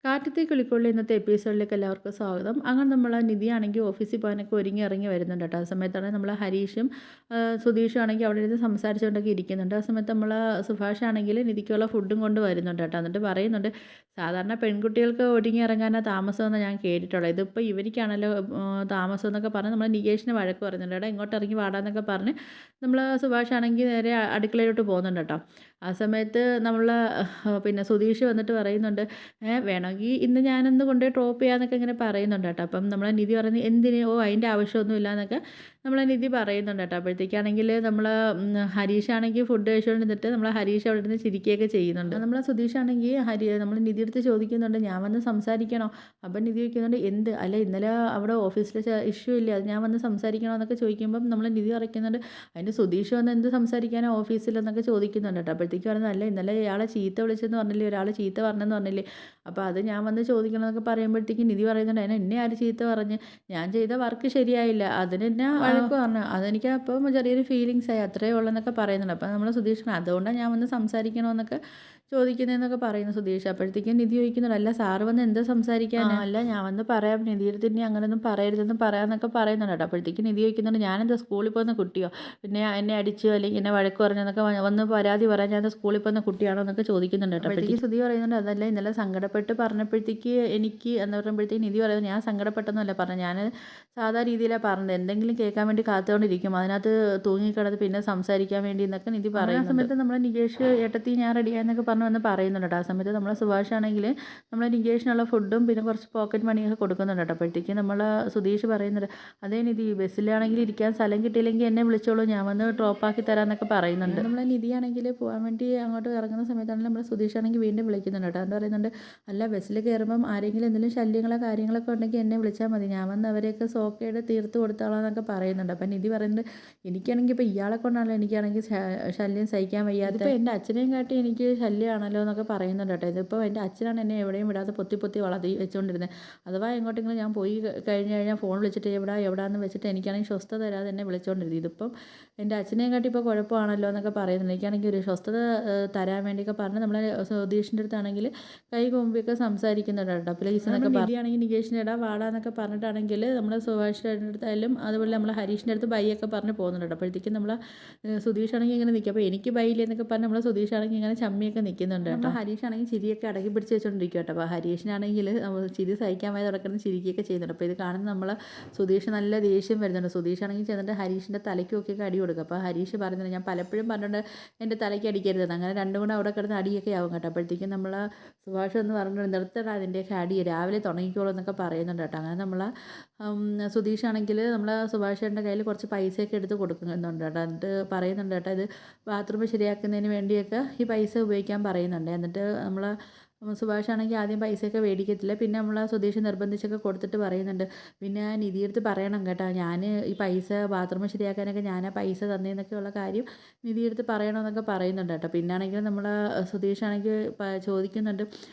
കാറ്റത്തെ കിളിക്കൊള്ളി ഇന്നത്തെ എപ്പിസോഡിലേക്ക് എല്ലാവർക്കും സ്വാഗതം. അങ്ങനെ നമ്മൾ നിധിയാണെങ്കിൽ ഓഫീസിൽ പോകാനൊക്കെ ഒരുങ്ങി ഇറങ്ങി വരുന്നുണ്ട് കേട്ടോ. ആ സമയത്താണ് നമ്മൾ ഹരീഷും സുധീഷും ആണെങ്കിൽ അവിടെ ഇരുന്ന് സംസാരിച്ചുകൊണ്ടൊക്കെ ഇരിക്കുന്നുണ്ട്. ആ സമയത്ത് നമ്മൾ സുഭാഷ് ആണെങ്കിൽ നിധിക്കുള്ള ഫുഡും കൊണ്ട് വരുന്നുണ്ട് കേട്ടോ. എന്നിട്ട് പറയുന്നുണ്ട്, സാധാരണ പെൺകുട്ടികൾക്ക് ഒരുങ്ങി ഇറങ്ങാനാണ് താമസമെന്ന് ഞാൻ കേട്ടിട്ടുള്ളത്. ഇതിപ്പോൾ ഇവർക്കാണല്ലോ താമസം എന്നൊക്കെ പറഞ്ഞ് നമ്മൾ നികേഷിന് വഴക്ക് പറയുന്നുണ്ട്. എടാ ഇങ്ങോട്ട് ഇറങ്ങി വാടാന്നൊക്കെ പറഞ്ഞ് നമ്മൾ സുഭാഷ് ആണെങ്കിൽ നേരെ അടുക്കളയിലോട്ട് പോകുന്നുണ്ട് കേട്ടോ. ആ സമയത്ത് നമ്മൾ പിന്നെ സുധീഷ് വന്നിട്ട് പറയുന്നുണ്ട്, വേണമെങ്കിൽ ഇന്ന് ഞാനൊന്ന് കൊണ്ടുപോയി ഡ്രോപ്പ് ചെയ്യാമെന്നൊക്കെ ഇങ്ങനെ പറയുന്നുണ്ട് കേട്ടോ. അപ്പം നമ്മളെ നിധി പറയുന്നത് എന്തിന്, ഓ അതിൻ്റെ ആവശ്യമൊന്നുമില്ല എന്നൊക്കെ നമ്മളെ നിധി പറയുന്നുണ്ട് കേട്ടോ. അപ്പോഴത്തേക്കാണെങ്കിൽ നമ്മൾ ഹരീഷാണെങ്കിൽ ഫുഡ് കഴിച്ചുകൊണ്ടിരുന്നിട്ട് നമ്മൾ ഹരീഷ് അവിടെ ഇരുന്ന് ചിരിക്കുകയൊക്കെ ചെയ്യുന്നുണ്ട്. നമ്മളെ സുധീഷാണെങ്കിൽ നമ്മൾ നിധി എടുത്ത് ചോദിക്കുന്നുണ്ട്, ഞാൻ വന്ന് സംസാരിക്കണോ? അപ്പം നിധി ചോദിക്കുന്നുണ്ട്, എന്ത് അല്ല ഇന്നലെ അവിടെ ഓഫീസിൽ ഇഷ്യൂ ഇല്ലേ, അത് ഞാൻ വന്ന് സംസാരിക്കണോ എന്നൊക്കെ ചോദിക്കുമ്പം നമ്മൾ നിധി പറയുന്നുണ്ട്, അതിന് സുധീഷ് വന്ന് എന്ത് സംസാരിക്കാനോ ഓഫീസിലെന്നൊക്കെ ചോദിക്കുന്നുണ്ട് കേട്ടോ. അപ്പോഴത്തേക്ക് പറയുന്നത്, അല്ല ഇന്നലെ ഇയാളെ ചീത്ത വിളിച്ചെന്ന് പറഞ്ഞില്ലേ, ഒരാൾ ചീത്ത പറഞ്ഞെന്ന് പറഞ്ഞില്ലേ, അപ്പോൾ അത് ഞാൻ വന്ന് ചോദിക്കണമെന്നൊക്കെ പറയുമ്പോഴത്തേക്കും നിധി പറയുന്നുണ്ട്, അതിന് എന്നെ ആര് ചീത്ത പറഞ്ഞ്, ഞാൻ ചെയ്ത വർക്ക് ശരിയായില്ല അതിന് എന്നെ വഴക്ക് പറഞ്ഞു, അതെനിക്ക് അപ്പം ചെറിയൊരു ഫീലിങ്സ് ആയി, അത്രയേ ഉള്ളൂ എന്നൊക്കെ പറയുന്നുണ്ട്. അപ്പോൾ നമ്മൾ സുധീഷിന് അതുകൊണ്ടാണ് ഞാൻ വന്ന് സംസാരിക്കണമെന്നൊക്കെ ചോദിക്കുന്നതെന്നൊക്കെ പറയുന്നു സുധീഷ്. അപ്പോഴത്തേക്കും നിധി ചോദിക്കുന്നുണ്ട്, അല്ല സാറ് വന്ന് എന്താ സംസാരിക്കാൻ, അല്ല ഞാൻ വന്ന് പറയാം നിധിയുടെ ഇനി അങ്ങനെയൊന്നും പറയരുതെന്ന് പറയാമെന്നൊക്കെ പറയുന്നുണ്ട് കേട്ടോ. അപ്പോഴത്തേക്കും നിധി ചോദിക്കുന്നുണ്ട്, ഞാനെന്താ സ്കൂളിൽ പോകുന്ന കുട്ടിയോ, പിന്നെ എന്നെ അടിച്ചു അല്ലെങ്കിൽ എന്നെ വഴക്ക് പറഞ്ഞെന്നൊക്കെ വന്ന് പരാതി പറയാൻ ഞാൻ സ്കൂളിൽ പോകുന്ന കുട്ടിയാണോ എന്നൊക്കെ ചോദിക്കുന്നുണ്ട് കേട്ടോ. അപ്പോഴത്തേക്ക് സുധി പറയുന്നുണ്ട്, അതല്ല ഇന്നലെ സങ്കടപ്പെട്ട് പറഞ്ഞപ്പോഴത്തേക്ക് എനിക്ക് എന്ന് പറയുമ്പോഴത്തേക്ക് നിധി പറയുന്നത്, ഞാൻ സങ്കടപ്പെട്ടൊന്നുമല്ല പറഞ്ഞു, ഞാൻ സാധാ രീതിയിലാണ് പറഞ്ഞത്, എന്തെങ്കിലും കേൾക്കാൻ വേണ്ടി കാത്തുകൊണ്ടിരിക്കും, അതിനകത്ത് തൂങ്ങിക്കിടന്ന് പിന്നെ സംസാരിക്കാൻ വേണ്ടി എന്നൊക്കെ നിധി പറയുന്ന സമയത്ത് നമ്മൾ നികേഷ് ഏട്ടത്തി ഞാൻ റെഡിയായെന്നൊക്കെ പറഞ്ഞ് വന്ന് പറയുന്നുണ്ട് കേട്ടോ. ആ സമയത്ത് നമ്മളെ സുഭാഷ് ആണെങ്കിൽ നമ്മൾ നികേഷിനുള്ള ഫുഡും പിന്നെ കുറച്ച് പോക്കറ്റ് മണിയൊക്കെ കൊടുക്കുന്നുണ്ട് കേട്ടോ. അപ്പോഴത്തേക്ക് നമ്മൾ സുധീഷ് പറയുന്നുണ്ട്, അതേ നിധി ബസ്സിലാണെങ്കിൽ ഇരിക്കാൻ സ്ഥലം കിട്ടിയില്ലെങ്കിൽ എന്നെ വിളിച്ചോളൂ, ഞാൻ വന്ന് ഡ്രോപ്പാക്കി തരാമെന്നൊക്കെ പറയുന്നുണ്ട്. നമ്മളെ നിധിയാണെങ്കിൽ പോകാൻ വേണ്ടി അങ്ങോട്ട് ഇറങ്ങുന്ന സമയത്താണെങ്കിൽ നമ്മൾ സുധീഷ് ആണെങ്കിൽ വീണ്ടും വിളിക്കുന്നുണ്ട് കേട്ടോ. എന്താ പറയുന്നുണ്ട്, അല്ല ബസ്സിൽ കയറുമ്പം ആരെങ്കിലും എന്തെങ്കിലും ശല്യങ്ങളോ കാര്യങ്ങളൊക്കെ ഉണ്ടെങ്കിൽ എന്നെ വിളിച്ചാൽ മതി, ഞാൻ വന്ന് അവരെയൊക്കെ സോക്കേട് തീർത്ത് കൊടുത്തോളാം എന്നൊക്കെ പറയുന്നുണ്ട്. അപ്പം നിധി പറയുന്നുണ്ട്, എനിക്കാണെങ്കിൽ ഇപ്പോൾ ഇയാളെ കൊണ്ടാണല്ലോ എനിക്കാണെങ്കിൽ ശല്യം സഹിക്കാൻ വയ്യാത്ത, ഇപ്പോൾ എൻ്റെ അച്ഛനെയും കാട്ടി എനിക്ക് ശല്യമാണല്ലോ എന്നൊക്കെ പറയുന്നുണ്ട് കേട്ടോ. ഇതിപ്പോൾ എൻ്റെ അച്ഛനാണ് എന്നെ എവിടെയും വിടാതെ പൊത്തി പൊത്തി വളർത്തി വെച്ചുകൊണ്ടിരുന്നത്, അഥവാ എങ്ങോട്ടെങ്കിലും ഞാൻ പോയി കഴിഞ്ഞ് കഴിഞ്ഞാൽ ഫോൺ വിളിച്ചിട്ട് എവിടെയാണെന്ന് വെച്ചിട്ട് എനിക്കാണെങ്കിൽ സ്വസ്ഥത തരാതെ എന്നെ വിളിച്ചുകൊണ്ടിരുന്നത്, ഇതിപ്പം എൻ്റെ അച്ഛനെയും കാട്ടി ഇപ്പോൾ കുഴപ്പമാണല്ലോ എന്നൊക്കെ പറയുന്നുണ്ട്. എനിക്കാണെങ്കിൽ ഒരു സ്വസ്ഥത തരാൻ വേണ്ടിയൊക്കെ പറഞ്ഞ് നമ്മളെ സുധീഷിൻ്റെ അടുത്താണെങ്കിൽ കൈ കൊമ്പിയൊക്കെ സംസാരിക്കുന്നുണ്ട് കേട്ടോ. പ്ലീസ് എന്നൊക്കെ പറയുകയാണെങ്കിൽ നികേഷിൻ്റെ ഇടാ വാടാ എന്നൊക്കെ പറഞ്ഞിട്ടാണെങ്കിൽ നമ്മൾ സുഭാഷിൻ്റെ അടുത്തായാലും അതുപോലെ നമ്മൾ ഹരീഷിൻ്റെ അടുത്ത് ബൈ ഒക്കെ പറഞ്ഞ് പോകുന്നുണ്ട് കേട്ടോ. അപ്പോഴത്തേക്കും നമ്മൾ സുധീഷാണെങ്കിൽ ഇങ്ങനെ നിൽക്കും, അപ്പോൾ എനിക്ക് ബൈ ഇല്ലെന്നൊക്കെ പറഞ്ഞ് നമ്മൾ സുധീഷാണെങ്കിൽ ഇങ്ങനെ ചമ്മിയൊക്കെ നിൽക്കുന്നുണ്ട് കേട്ടോ. ഹരീഷാണെങ്കിൽ ചിരിയൊക്കെ അടക്കി പിടിച്ച് വെച്ചുകൊണ്ടിരിക്കും കേട്ടോ. അപ്പോൾ ഹരീഷിനാണെങ്കിൽ ചിരി സഹിക്കാൻ വയ്യാതെ കിടക്കുന്ന ചിരിക്കുകയൊക്കെ ചെയ്യുന്നുണ്ട്. അപ്പോൾ ഇത് കാണുന്ന നമ്മൾ സുധീഷ് നല്ല ദേഷ്യം വരുന്നുണ്ട്. സുധീഷാണെങ്കിൽ ചെന്നിട്ട് ഹരീഷിൻ്റെ തലയ്ക്കൊക്കെ അടി കൊടുക്കുക. അപ്പോൾ ഹരീഷ് പറയുന്നുണ്ട്, ഞാൻ പലപ്പോഴും പറഞ്ഞിട്ടുണ്ട് എൻ്റെ തലയ്ക്ക് അടിക്കരുതെന്ന്, അങ്ങനെ രണ്ടും കൂടെ അവിടെ കിടന്ന് അടിയൊക്കെ ആവും കേട്ടോ. അപ്പോഴത്തേക്കും നമ്മൾ സുഭാഷ് എന്ന് പറഞ്ഞിട്ട് നിർത്തടാ അതിൻ്റെയൊക്കെ അടി, രാവിലെ തുടങ്ങിക്കോളൂ എന്നൊക്കെ പറയുന്നുണ്ട് കേട്ടോ. അങ്ങനെ നമ്മൾ സുധീഷാണെങ്കിൽ നമ്മൾ സുഭാഷേൻ്റെ കയ്യിൽ കുറച്ച് പൈസയൊക്കെ എടുത്ത് കൊടുക്കുന്നുണ്ട് കേട്ടോ. എന്നിട്ട് പറയുന്നുണ്ട് കേട്ടോ, ഇത് ബാത്റൂം ശരിയാക്കുന്നതിന് വേണ്ടിയൊക്കെ ഈ പൈസ ഉപയോഗിക്കാൻ പറയുന്നുണ്ട്. എന്നിട്ട് നമ്മൾ സുഭാഷാണെങ്കിൽ ആദ്യം പൈസയൊക്കെ മേടിക്കത്തില്ല, പിന്നെ നമ്മൾ സുധീഷ് നിർബന്ധിച്ചൊക്കെ കൊടുത്തിട്ട് പറയുന്നുണ്ട്, പിന്നെ നിധിയെടുത്ത് പറയണം കേട്ടോ, ഞാൻ ഈ പൈസ ബാത്റൂം ശരിയാക്കാനൊക്കെ ഞാൻ ആ പൈസ തന്നേന്നൊക്കെയുള്ള കാര്യം നിധിയെടുത്ത് പറയണമെന്നൊക്കെ പറയുന്നുണ്ട് കേട്ടോ. പിന്നാണെങ്കിൽ നമ്മൾ സുധീഷാണെങ്കിൽ ചോദിക്കുന്നുണ്ട്,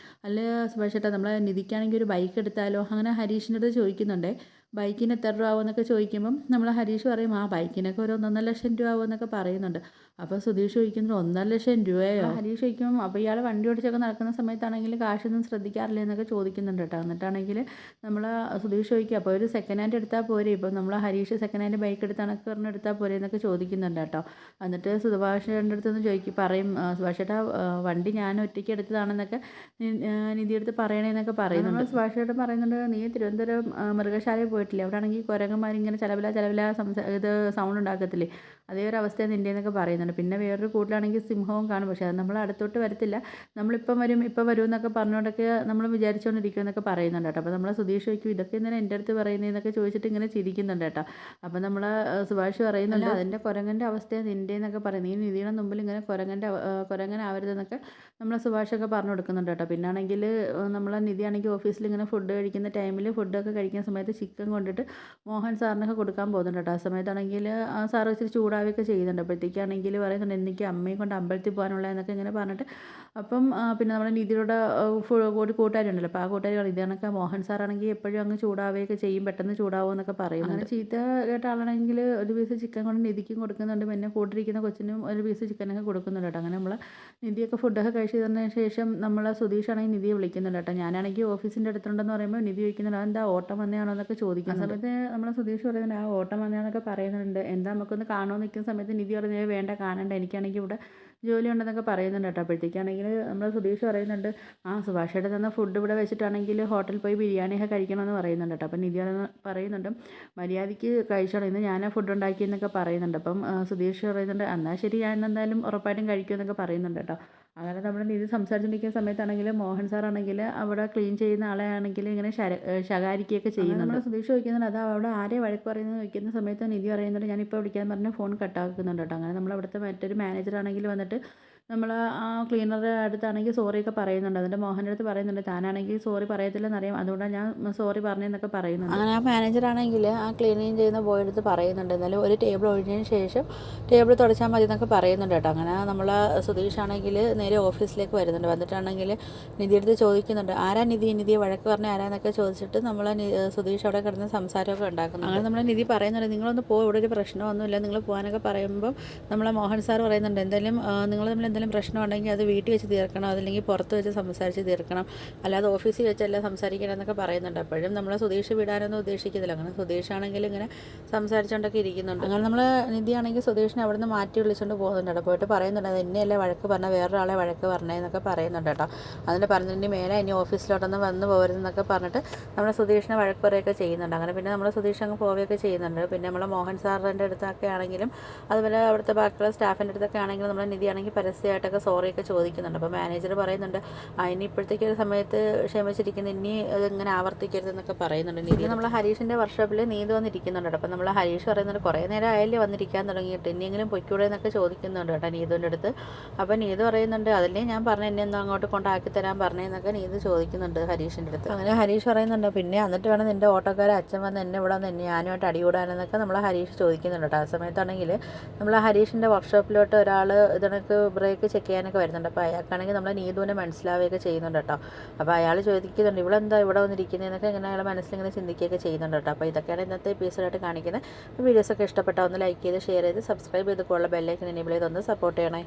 അല്ല സുഭാഷ് ചേട്ടാ നമ്മൾ നിധിക്കാണെങ്കിൽ ഒരു ബൈക്ക് എടുത്താലോ, അങ്ങനെ ഹരീഷിൻ്റെ അടുത്ത് ചോദിക്കുന്നുണ്ട്, ബൈക്കിന് എത്ര രൂപ ആവുമെന്നൊക്കെ ചോദിക്കുമ്പം നമ്മൾ ഹരീഷ് പറയും, ആ ബൈക്കിനൊക്കെ ഒരു 1,50,000 രൂപ ആവുമെന്നൊക്കെ പറയുന്നുണ്ട്. അപ്പോൾ സുധീഷ് ചോദിക്കുന്നത് 1,50,000 രൂപയോ, ഹരീഷ് ചോദിക്കും, അപ്പോൾ ഇയാൾ വണ്ടി ഓടിച്ചൊക്കെ നടക്കുന്ന സമയത്താണെങ്കിൽ കാശൊന്നും ശ്രദ്ധിക്കാറില്ല എന്നൊക്കെ ചോദിക്കുന്നുണ്ട് കേട്ടോ. എന്നിട്ടാണെങ്കിൽ നമ്മൾ സുധീഷ് ചോദിക്കുക, അപ്പോൾ ഒരു സെക്കൻഡ് ഹാൻഡ് എടുത്താൽ പോരെ, ഇപ്പോൾ നമ്മൾ ഹരീഷ് സെക്കൻഡ് ഹാൻഡ് ബൈക്ക് എടുത്താണൊക്കെ പറഞ്ഞ് എടുത്താൽ പോരെ എന്നൊക്കെ ചോദിക്കുന്നുണ്ട് കേട്ടോ. എന്നിട്ട് സുഭാഷിൻ്റെ അടുത്തൊന്ന് ചോദിക്കും, പറയും, സുഭാഷ് ചേട്ടാ വണ്ടി ഞാൻ ഒറ്റയ്ക്ക് എടുത്തതാണെന്നൊക്കെ നിധിയെടുത്ത് പറയണേന്നൊക്കെ പറയുന്നുണ്ട്. സുഭാഷ് ചേട്ടൻ പറയുന്നുണ്ട്, നീ തിരുവനന്തപുരം മൃഗശാലയിൽ പോയിട്ടില്ലേ, അവിടെ ആണെങ്കിൽ കുരങ്ങന്മാരിങ്ങനെ ചലവില ചലവില ഇത് സൗണ്ട് ഉണ്ടാക്കത്തില്ലേ, അതേ ഒരു അവസ്ഥയാണ് നിൻ്റെന്നൊക്കെ പറയുന്നുണ്ട്. പിന്നെ വേറൊരു കൂട്ടിലാണെങ്കിൽ സിംഹവും കാണും, പക്ഷേ അത് നമ്മൾ അടുത്തോട്ട് വരത്തില്ല, നമ്മളിപ്പം വരും ഇപ്പം വരും എന്നൊക്കെ പറഞ്ഞുകൊണ്ടൊക്കെ നമ്മൾ വിചാരിച്ചുകൊണ്ടിരിക്കും എന്നൊക്കെ പറയുന്നുണ്ട് കേട്ടോ. അപ്പോൾ നമ്മൾ സുധീഷ് ചോദിക്കും, ഇതൊക്കെ എന്തിനാണ് എൻ്റെ അടുത്ത് പറയുന്നതെന്നൊക്കെ ചോദിച്ചിട്ട് ഇങ്ങനെ ചിരിക്കുന്നുണ്ട് കേട്ടോ. അപ്പോൾ നമ്മൾ സുഭാഷ് പറയുന്നുണ്ട്, അതിൻ്റെ കുരങ്ങൻ്റെ അവസ്ഥയാണ് നിൻ്റെന്നൊക്കെ പറയും, നീ നിധിയുടെ മുമ്പിൽ ഇങ്ങനെ കുരങ്ങനാവരുതെന്നൊക്കെ നമ്മൾ സുഭാഷൊക്കെ പറഞ്ഞു കൊടുക്കുന്നുണ്ട് കേട്ടോ. പിന്നാണെങ്കിൽ നമ്മളെ നിധിയാണെങ്കിൽ ഓഫീസിൽ ഇങ്ങനെ ഫുഡ് കഴിക്കുന്ന ടൈമിൽ ഫുഡൊക്കെ കഴിക്കുന്ന സമയത്ത് ചിക്കൻ കൊണ്ടിട്ട് മോഹൻ സാറിനൊക്കെ കൊടുക്കാൻ പോകുന്നുണ്ട് കേട്ടോ. ആ സമയത്താണെങ്കിൽ സാറ് ഇച്ചിരി ചൂടാവുകയൊക്കെ ചെയ്യുന്നുണ്ട്. അപ്പോഴത്തേക്കാണെങ്കിൽ പറയുന്നുണ്ട് എനിക്ക് അമ്മയെ കൊണ്ട് അമ്പലത്തിൽ പോകാനുള്ളതെന്നൊക്കെ ഇങ്ങനെ പറഞ്ഞിട്ട് അപ്പം പിന്നെ നമ്മുടെ നിധിയുടെ ഒരു കൂട്ടുകാരുണ്ടല്ലോ, അപ്പോൾ ആ കൂട്ടുകാർ പറയും ഇത് കണക്ക് മോഹൻ സാറാണെങ്കിൽ എപ്പോഴും അങ്ങ് ചൂടാവുകയൊക്കെ ചെയ്യും, പെട്ടെന്ന് ചൂടാവും എന്നൊക്കെ പറയുന്നുണ്ട്. അങ്ങനെ ചീത്ത കേട്ട ആളാണെങ്കിൽ ഒരു പീസ് ചിക്കൻ കൊണ്ട് നിധിക്കും കൊടുക്കുന്നുണ്ട്, പിന്നെ കൂട്ടിരിക്കുന്ന കൊച്ചിനും ഒരു പീസ് ചിക്കനൊക്കെ കൊടുക്കുന്നുണ്ട് കേട്ടോ. അങ്ങനെ നമ്മൾ നിധിയൊക്കെ ഫുഡൊക്കെ കഴിച്ച് തന്നതിന് ശേഷം നമ്മൾ സുധീഷാണെങ്കിൽ നിധിയെ വിളിക്കുന്നുണ്ട് കേട്ടോ. ഞാനാണെങ്കിൽ ഓഫീസിൻ്റെ അടുത്തുണ്ടെന്ന് പറയുമ്പോൾ നിധി ചോദിക്കുന്നുണ്ട് അതെന്താ ഓട്ടം വന്നതാണോ എന്നൊക്കെ ചോദിക്കുന്ന സമയത്ത് നമ്മൾ സുധീഷ് പറയുന്നുണ്ട് ആ ഓട്ടം വന്നതാണെന്നൊക്കെ പറയുന്നുണ്ട്. എന്താ നമുക്കൊന്ന് കാണുമെന്ന് നിൽക്കുന്ന സമയത്ത് നിധി പറഞ്ഞത് വേണ്ട കാണണ്ട, എനിക്കാണെങ്കിൽ ഇവിടെ ജോലി ഉണ്ടെന്നൊക്കെ പറയുന്നുണ്ട് കേട്ടോ. അപ്പോഴത്തേക്കാണെങ്കിൽ നമ്മൾ സുധീഷ് പറയുന്നുണ്ട് ആ സുഭാഷേട്ടൻ തന്ന ഫുഡ് ഇവിടെ വെച്ചിട്ടാണെങ്കിൽ ഹോട്ടലിൽ പോയി ബിരിയാണിയൊക്കെ കഴിക്കണമെന്ന് പറയുന്നുണ്ട് കേട്ടോ. അപ്പം നിധി പറയുന്നുണ്ട് മര്യാദയ്ക്ക് കഴിച്ചോളാം, ഇന്ന് ഞാനാ ഫുഡ് ഉണ്ടാക്കിയെന്നൊക്കെ പറയുന്നുണ്ട്. അപ്പം സുധീഷ് പറയുന്നുണ്ട് എന്നാൽ ശരി ഞാൻ എന്തായാലും ഉറപ്പായിട്ടും കഴിക്കുമെന്നൊക്കെ പറയുന്നുണ്ട് കേട്ടോ. അങ്ങനെ നമ്മൾ നിധി സംസാരിച്ചുകൊണ്ടിരിക്കുന്ന സമയത്താണെങ്കിൽ മോഹൻ സാറാണെങ്കിൽ അവിടെ ക്ലീൻ ചെയ്യുന്ന ആളെ ആണെങ്കിൽ ഇങ്ങനെ ശകാരിക്കുകയൊക്കെ ചെയ്യുന്നുണ്ട്. നമ്മൾ സുധീഷ് ചോദിക്കുന്നുണ്ട് അതാ അവിടെ ആരെ വഴക്ക് പറയുന്നത് ചോദിക്കുന്ന സമയത്ത് നിധി പറയുന്നുണ്ട് ഞാനിപ്പോൾ വിളിക്കാൻ പറഞ്ഞ് ഫോൺ കട്ടാക്കുന്നുണ്ട് കേട്ടോ. അങ്ങനെ നമ്മൾ അവിടുത്തെ മറ്റൊരു മാനേജറാണെങ്കിൽ വന്നിട്ട് നമ്മൾ ആ ക്ലീനറുടെ അടുത്താണെങ്കിൽ സോറിയൊക്കെ പറയുന്നുണ്ട്. എന്നിട്ട് മോഹൻ്റെ അടുത്ത് പറയുന്നുണ്ട് താനാണെങ്കിൽ സോറി പറയത്തില്ലെന്നറിയാം, അതുകൊണ്ടാണ് ഞാൻ സോറി പറഞ്ഞതെന്നൊക്കെ പറയുന്നുണ്ട്. അങ്ങനെ ആ മാനേജറാണെങ്കിൽ ആ ക്ലീനിങ് ചെയ്യുന്ന ബോയ് അടുത്ത് പറയുന്നുണ്ട് എന്നാലും ഒരു ടേബിൾ ഒഴിഞ്ഞതിന് ശേഷം ടേബിൾ തുടച്ചാൽ മതി എന്നൊക്കെ പറയുന്നുണ്ട് കേട്ടോ. അങ്ങനെ നമ്മൾ സുധീഷാണെങ്കിൽ നേരെ ഓഫീസിലേക്ക് വരുന്നുണ്ട്. വന്നിട്ടാണെങ്കിൽ നിധി അടുത്ത് ചോദിക്കുന്നുണ്ട് ആരാ നിധിയെ വഴക്ക് പറഞ്ഞ ആരാന്നൊക്കെ ചോദിച്ചിട്ട് നമ്മൾ സുധീഷ് അവിടെ കിടന്ന് സംസാരമൊക്കെ ഉണ്ടാക്കുന്നു. അങ്ങനെ നമ്മൾ നിധി പറയുന്നുണ്ട് നിങ്ങളൊന്ന് പോ, ഇവിടെ ഒരു പ്രശ്നമൊന്നുമില്ല, നിങ്ങൾ പോകാനൊക്കെ പറയുമ്പോൾ നമ്മളെ മോഹൻ സാർ പറയുന്നുണ്ട് എന്തായാലും നിങ്ങൾ തമ്മിൽ എന്തെങ്കിലും പ്രശ്നം ഉണ്ടെങ്കിൽ അത് വീട്ടിൽ വെച്ച് തീർക്കണം, അതല്ലെങ്കിൽ പുറത്ത് വെച്ച് സംസാരിച്ച് തീർക്കണം, അല്ലാതെ ഓഫീസിൽ വെച്ചല്ല സംസാരിക്കണം എന്നൊക്കെ പറയുന്നുണ്ട്. അപ്പോഴും നമ്മൾ സുധീഷ് വിടാനൊന്നും ഉദ്ദേശിക്കുന്നില്ല. അങ്ങനെ സുധീഷാണെങ്കിൽ ഇങ്ങനെ സംസാരിച്ചുകൊണ്ടൊക്കെ ഇരിക്കുന്നുണ്ട്. അങ്ങനെ നമ്മൾ നിധിയാണെങ്കിൽ സുധീഷിനെ അവിടെ നിന്ന് മാറ്റി വിളിച്ചുകൊണ്ട് പോകുന്നുണ്ട് കേട്ടോ. പോയിട്ട് പറയുന്നുണ്ട് അത് എന്നെയല്ലേ വഴക്ക് പറഞ്ഞാൽ വേറൊരാളെ വഴക്ക് പറഞ്ഞതെന്നൊക്കെ പറയുന്നുണ്ട് കേട്ടോ. അതിൻ്റെ പറഞ്ഞിട്ട് മേലെ ഇനി ഓഫീസിലോട്ടൊന്ന് വന്ന് പോകരുതെന്നൊക്കെ പറഞ്ഞിട്ട് നമ്മൾ സുധീഷിനെ വഴക്ക് പറയുകയൊക്കെ ചെയ്യുന്നുണ്ട്. അങ്ങനെ പിന്നെ നമ്മൾ സുധീഷ് അങ്ങ് പോവുകയൊക്കെ ചെയ്യുന്നുണ്ട്. പിന്നെ നമ്മൾ മോഹൻ സാറിൻ്റെ അടുത്തൊക്കെ ആണെങ്കിലും അതുപോലെ അവിടുത്തെ ബാക്കിയുള്ള സ്റ്റാഫിൻ്റെ അടുത്തൊക്കെ ആണെങ്കിലും നമ്മൾ നിധിയാണെങ്കിൽ പരസ്യമായിട്ടൊക്കെ സോറിയൊക്കെ ചോദിക്കുന്നുണ്ട്. അപ്പോൾ മാനേജർ പറയുന്നുണ്ട് ഇനി ഇപ്പോഴത്തേക്ക് ഒരു സമയത്ത് ക്ഷമിച്ചിരിക്കുന്ന ഇനി ഇങ്ങനെ ആവർത്തിക്കരുതെന്നൊക്കെ പറയുന്നുണ്ട്. നിധി നമ്മൾ ഹരീഷിൻ്റെ വർക്ക്ഷോപ്പിൽ നീതു വന്നിരിക്കുന്നുണ്ട്. അപ്പോൾ നമ്മൾ ഹരീഷ് പറയുന്നുണ്ട് കുറേ നേരം ആയാലേ വന്നിരിക്കാൻ തുടങ്ങിയിട്ട് ഇനിയെങ്കിലും പൊയ്ക്കൂടെ എന്നൊക്കെ ചോദിക്കുന്നുണ്ട് കേട്ടോ നീതുവിൻ്റെ അടുത്ത്. അപ്പോൾ നീതു പറയുന്നുണ്ട് അതല്ലേ ഞാൻ പറഞ്ഞു എന്നെ ഒന്നും അങ്ങോട്ട് കൊണ്ടാക്കി തരാൻ പറഞ്ഞതെന്നൊക്കെ നീതു ചോദിക്കുന്നുണ്ട് ഹരീഷിൻ്റെ അടുത്ത്. അങ്ങനെ ഹരീഷ് പറയുന്നുണ്ട് പിന്നെ എന്നിട്ട് വേണം നിൻ്റെ ഓട്ടോക്കാരെ അച്ഛൻ വന്ന് എന്നെ ഇവിടെ വന്ന് ഞാനുമായിട്ട് അടികൂടാനെന്നൊക്കെ നമ്മൾ ഹരീഷ് ചോദിക്കുന്നുണ്ട് കേട്ടോ. ആ സമയത്താണെങ്കിൽ നമ്മൾ ഹരീഷിൻ്റെ വർക്ക്ഷോപ്പിലോട്ട് ഒരാൾ ഇതിനൊക്കെ ബ്രേക്ക് ചെക്ക് ചെയ്യാനൊക്കെ വരുന്നുണ്ട്. അപ്പോൾ അയാൾക്കാണെങ്കിൽ നമ്മൾ നീതുവിനെ മനസ്സിലാവുകയൊക്കെ ചെയ്യുന്നുണ്ട് കേട്ടോ. അപ്പോൾ അയാൾ ചോദിക്കുന്നുണ്ട് ഇവിടെ എന്താ ഇവിടെ വന്നിരിക്കുന്നതെന്നൊക്കെ ഇങ്ങനെ അയാൾ മനസ്സിലിങ്ങനെ ചിന്തിക്കുകയൊക്കെ ചെയ്യുന്നുണ്ട് കേട്ടോ. അപ്പോൾ ഇതൊക്കെയാണ് ഇന്നത്തെ എപ്പിസോഡായിട്ട് കാണിക്കുന്നത്. വീഡിയോസൊക്കെ ഇഷ്ടപ്പെട്ടാൽ ഒന്ന് ലൈക്ക് ചെയ്ത് ഷെയർ ചെയ്ത് സബ്സ്ക്രൈബ് ചെയ്ത് പോലുള്ള ബെല്ലൈക്കൻ എനേബിൾ ചെയ്ത് ഒന്ന് സപ്പോർട്ട് ചെയ്യണേ.